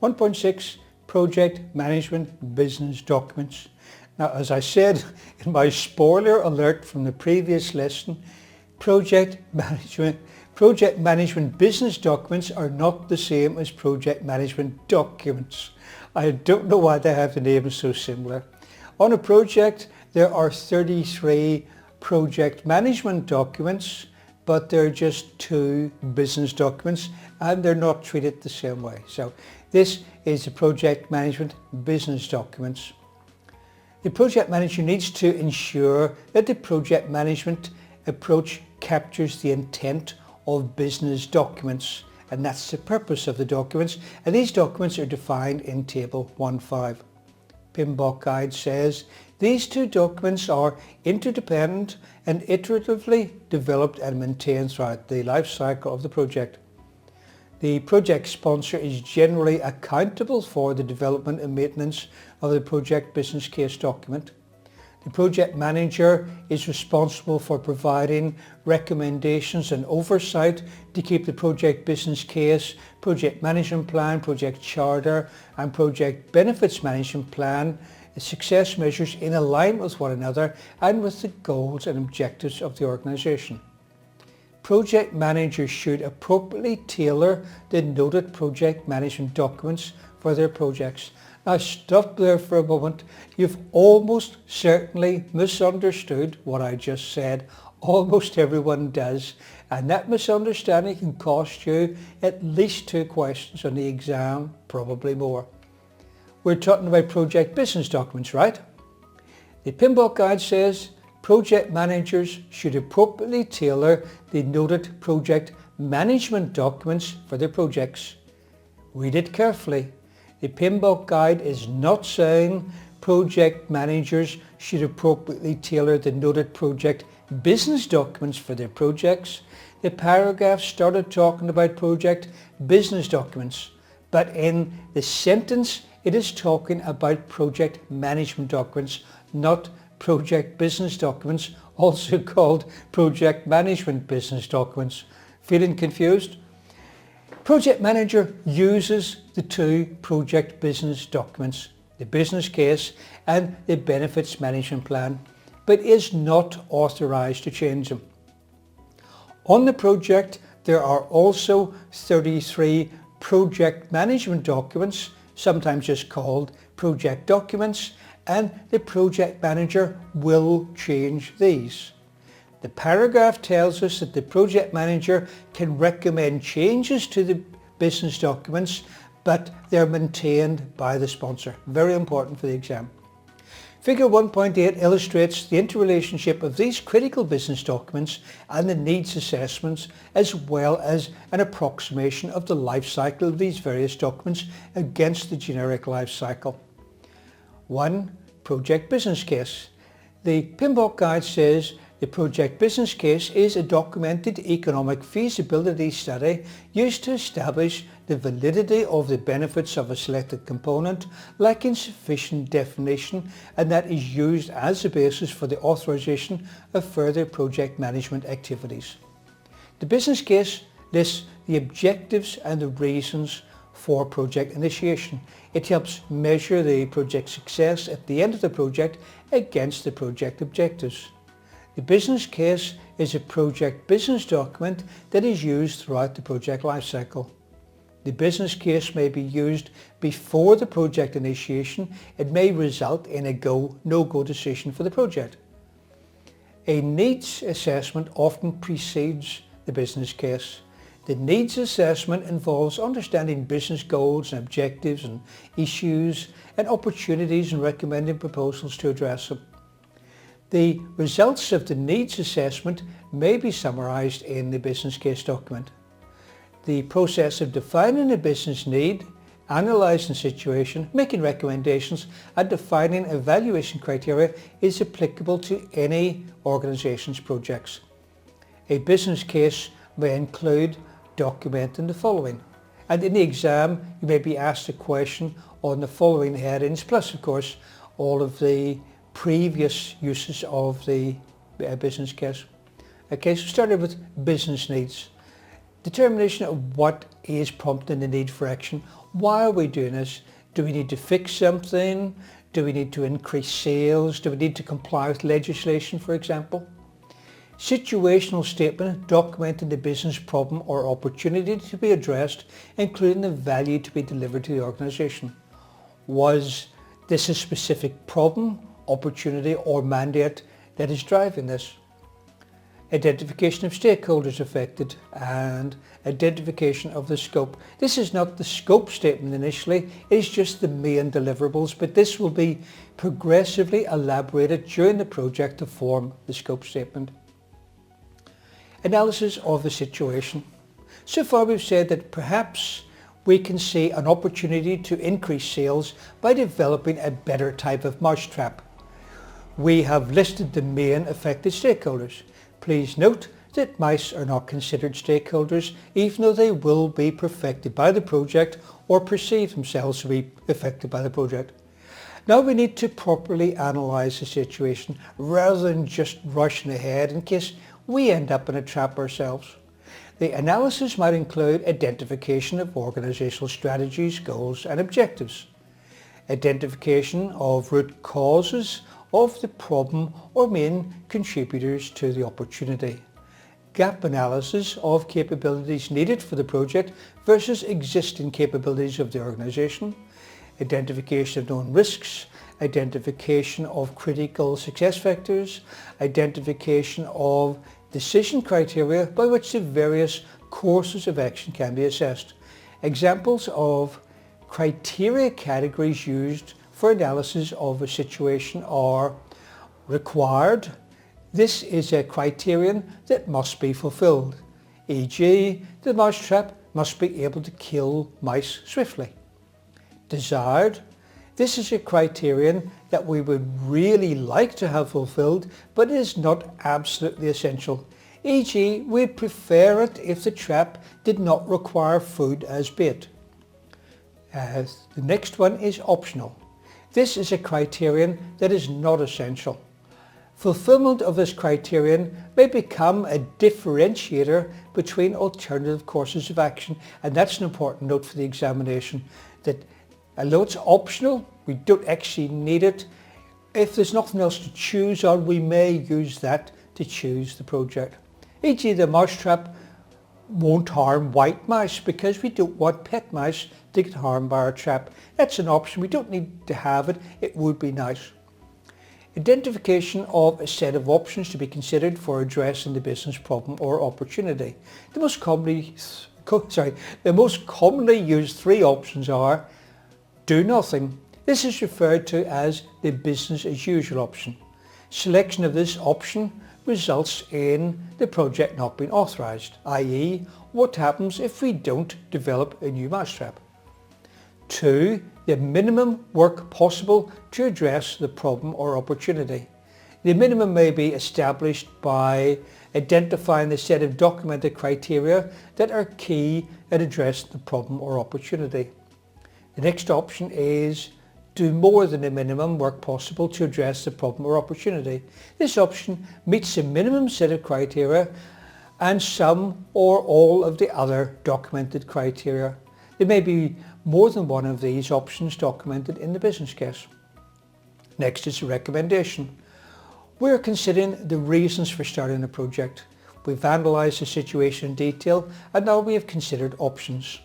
1.6 Project Management Business Documents. Now, as I said in my spoiler alert from the previous lesson, project management business documents are not the same as project management documents. I don't know why they have the names so similar. On a project, there are 33 project management documents, but they're just 2 business documents and they're not treated the same way. So this is the project management business documents. The project manager needs to ensure that the project management approach captures the intent of business documents, and that's the purpose of the documents, and these documents are defined in Table 1.5. PMBOK Guide says these 2 documents are interdependent and iteratively developed and maintained throughout the life cycle of the project. The project sponsor is generally accountable for the development and maintenance of the project business case document. The project manager is responsible for providing recommendations and oversight to keep the project business case, project management plan, project charter and project benefits management plan success measures in alignment with one another and with the goals and objectives of the organisation. Project managers should appropriately tailor the noted project management documents for their projects. Now stop there for a moment. You've almost certainly misunderstood what I just said. Almost everyone does. And that misunderstanding can cost you at least 2 questions on the exam, probably more. We're talking about project business documents, right? The PMBOK Guide says project managers should appropriately tailor the noted project management documents for their projects. Read it carefully. The PMBOK Guide is not saying project managers should appropriately tailor the noted project business documents for their projects. The paragraph started talking about project business documents, but in the sentence it is talking about project management documents, not project business documents, also called project management business documents. Feeling confused? Project manager uses the 2 project business documents, the business case and the benefits management plan, but is not authorised to change them. On the project, there are also 33 project management documents, sometimes just called project documents, and the project manager will change these. The paragraph tells us that the project manager can recommend changes to the business documents, but they're maintained by the sponsor. Very important for the exam. Figure 1.8 illustrates the interrelationship of these critical business documents and the needs assessments, as well as an approximation of the life cycle of these various documents against the generic life cycle. 1. Project business case. The PMBOK Guide says the project business case is a documented economic feasibility study used to establish the validity of the benefits of a selected component, lacking sufficient definition, and that is used as a basis for the authorization of further project management activities. The business case lists the objectives and the reasons for project initiation. It helps measure the project success at the end of the project against the project objectives. The business case is a project business document that is used throughout the project lifecycle. The business case may be used before the project initiation. It may result in a go, no-go decision for the project. A needs assessment often precedes the business case. The needs assessment involves understanding business goals and objectives and issues and opportunities and recommending proposals to address them. The results of the needs assessment may be summarised in the business case document. The process of defining a business need, analysing the situation, making recommendations and defining evaluation criteria is applicable to any organisation's projects. A business case may include documenting the following. And in the exam you may be asked a question on the following headings, plus of course all of the previous uses of the business case. Okay, so started with business needs. Determination of what is prompting the need for action. Why are we doing this? Do we need to fix something? Do we need to increase sales? Do we need to comply with legislation, for example? Situational statement documenting the business problem or opportunity to be addressed, including the value to be delivered to the organisation. Was this a specific problem, opportunity or mandate that is driving this? Identification of stakeholders affected and identification of the scope. This is not the scope statement initially, it is just the main deliverables, but this will be progressively elaborated during the project to form the scope statement. Analysis of the situation. So far we've said that perhaps we can see an opportunity to increase sales by developing a better type of mousetrap. We have listed the main affected stakeholders. Please note that mice are not considered stakeholders, even though they will be affected by the project or perceive themselves to be affected by the project. Now we need to properly analyse the situation rather than just rushing ahead in case we end up in a trap ourselves. The analysis might include identification of organisational strategies, goals and objectives, identification of root causes of the problem or main contributors to the opportunity, gap analysis of capabilities needed for the project versus existing capabilities of the organisation, identification of known risks, identification of critical success factors, identification of decision criteria by which the various courses of action can be assessed. Examples of criteria categories used for analysis of a situation are required. This is a criterion that must be fulfilled, e.g. the mousetrap must be able to kill mice swiftly. Desired. This is a criterion that we would really like to have fulfilled, but it is not absolutely essential. E.g. we'd prefer it if the trap did not require food as bait. The next one is optional. This is a criterion that is not essential. Fulfillment of this criterion may become a differentiator between alternative courses of action, and that's an important note for the examination, that although it's optional, we don't actually need it. If there's nothing else to choose on, we may use that to choose the project. E.g. the mousetrap won't harm white mice because we don't want pet mice to get harmed by our trap. That's an option. We don't need to have it. It would be nice. Identification of a set of options to be considered for addressing the business problem or opportunity. The most commonly used three options are do nothing. This is referred to as the business as usual option. Selection of this option results in the project not being authorised, i.e. what happens if we don't develop a new mousetrap. 2. The minimum work possible to address the problem or opportunity. The minimum may be established by identifying the set of documented criteria that are key at addressing the problem or opportunity. The next option is do more than the minimum work possible to address the problem or opportunity. This option meets the minimum set of criteria and some or all of the other documented criteria. There may be more than one of these options documented in the business case. Next is a recommendation. We're considering the reasons for starting a project. We've analysed the situation in detail and now we have considered options.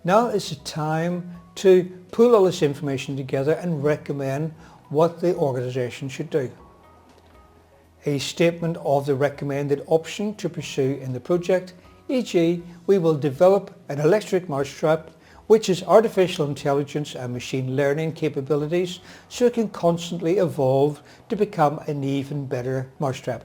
Now is the time to pull all this information together and recommend what the organisation should do. A statement of the recommended option to pursue in the project, e.g. we will develop an electric mousetrap which is artificial intelligence and machine learning capabilities so it can constantly evolve to become an even better mousetrap.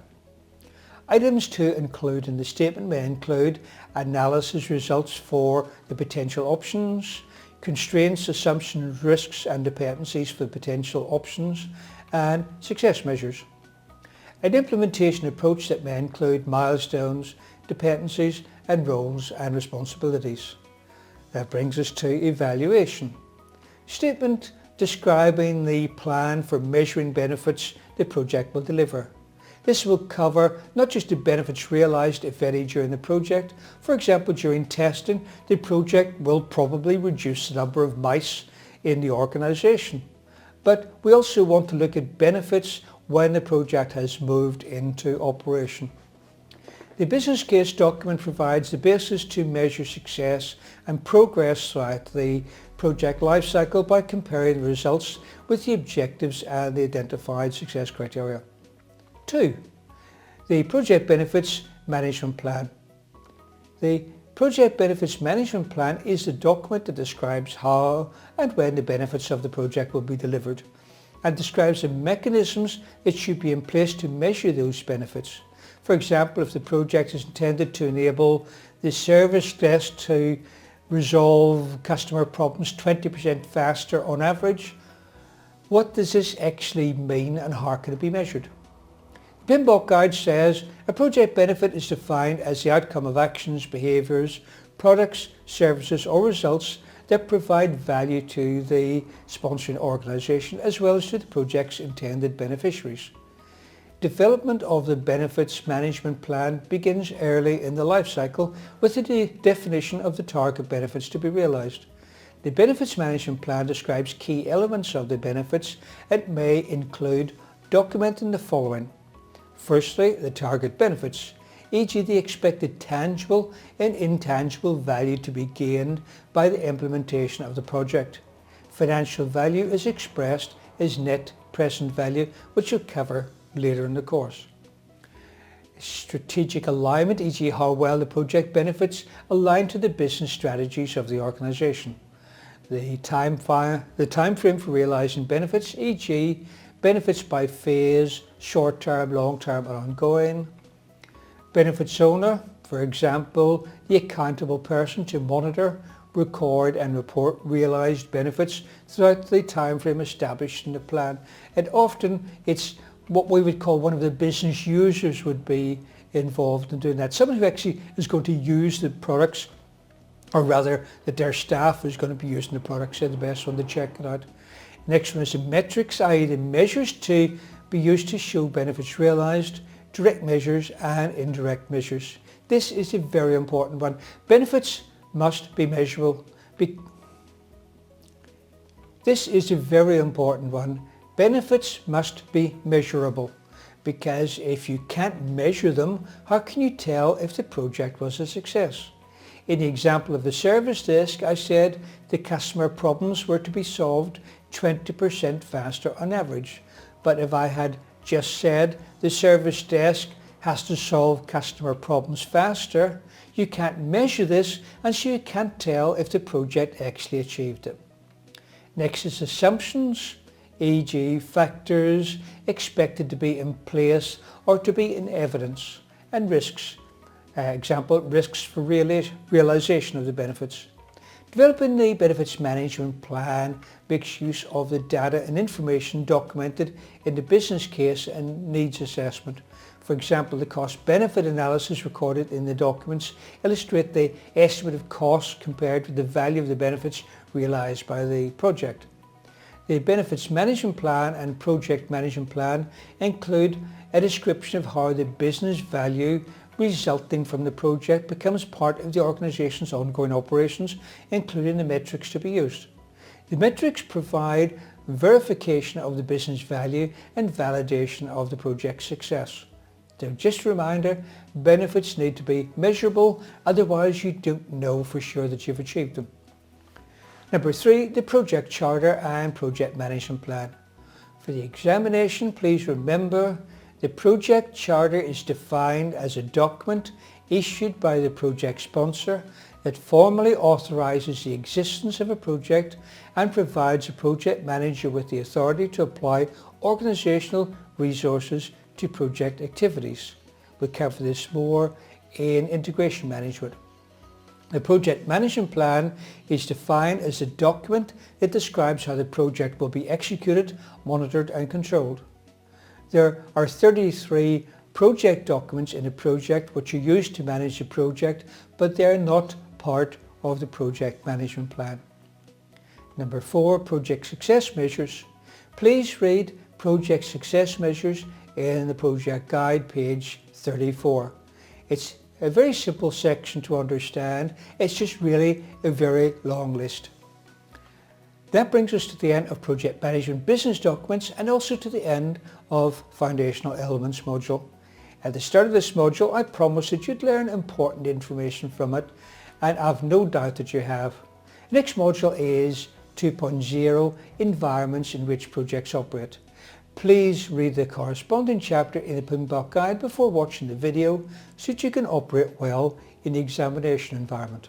Items to include in the statement may include analysis results for the potential options, constraints, assumptions, risks and dependencies for potential options, and success measures. An implementation approach that may include milestones, dependencies and roles and responsibilities. That brings us to evaluation. Statement describing the plan for measuring benefits the project will deliver. This will cover not just the benefits realised, if any, during the project. For example, during testing, the project will probably reduce the number of mice in the organisation. But we also want to look at benefits when the project has moved into operation. The business case document provides the basis to measure success and progress throughout the project lifecycle by comparing the results with the objectives and the identified success criteria. 2. The Project Benefits Management Plan. The Project Benefits Management Plan is the document that describes how and when the benefits of the project will be delivered and describes the mechanisms that should be in place to measure those benefits. For example, if the project is intended to enable the service desk to resolve customer problems 20% faster on average, what does this actually mean and how can it be measured? The PMBOK guide says a project benefit is defined as the outcome of actions, behaviours, products, services or results that provide value to the sponsoring organisation as well as to the project's intended beneficiaries. Development of the Benefits Management Plan begins early in the life cycle with the definition of the target benefits to be realised. The Benefits Management Plan describes key elements of the benefits. It may include documenting the following. Firstly, the target benefits, e.g. the expected tangible and intangible value to be gained by the implementation of the project. Financial value is expressed as net present value, which we'll cover later in the course. Strategic alignment, e.g. how well the project benefits align to the business strategies of the organisation. The time frame for realising benefits, e.g. benefits by phase, short-term, long-term and ongoing. Benefits owner, for example, the accountable person to monitor, record and report realised benefits throughout the time frame established in the plan. And often it's what we would call one of the business users would be involved in doing that. Someone who actually is going to use the products, or rather that their staff is going to be using the products, is the best one to check it out. Next one is the metrics, i.e. the measures to be used to show benefits realised, direct measures and indirect measures. This is a very important one. Benefits must be measurable. This is a very important one. Benefits must be measurable, because if you can't measure them, how can you tell if the project was a success? In the example of the service desk, I said the customer problems were to be solved 20% faster on average. But if I had just said the service desk has to solve customer problems faster, you can't measure this and so you can't tell if the project actually achieved it. Next is assumptions, e.g. factors expected to be in place or to be in evidence, and risks. Example, risks for realisation of the benefits. Developing the Benefits Management Plan makes use of the data and information documented in the business case and needs assessment. For example, the cost-benefit analysis recorded in the documents illustrate the estimate of costs compared with the value of the benefits realised by the project. The Benefits Management Plan and Project Management Plan include a description of how the business value resulting from the project becomes part of the organisation's ongoing operations, including the metrics to be used. The metrics provide verification of the business value and validation of the project's success. So just a reminder, benefits need to be measurable, otherwise you don't know for sure that you've achieved them. Number 3, the Project Charter and Project Management Plan. For the examination, please remember the Project Charter is defined as a document issued by the project sponsor that formally authorises the existence of a project and provides a project manager with the authority to apply organisational resources to project activities. We'll cover this more in integration management. The Project Management Plan is defined as a document that describes how the project will be executed, monitored and controlled. There are 33 project documents in a project which are used to manage the project, but they are not part of the Project Management Plan. Number 4, Project Success Measures. Please read Project Success Measures in the project guide, page 34. It's a very simple section to understand. It's just really a very long list. That brings us to the end of Project Management Business Documents and also to the end of Foundational Elements module. At the start of this module, I promised that you'd learn important information from it, and I've no doubt that you have. The next module is 2.0, Environments in which projects operate. Please read the corresponding chapter in the PMBOK guide before watching the video so that you can operate well in the examination environment.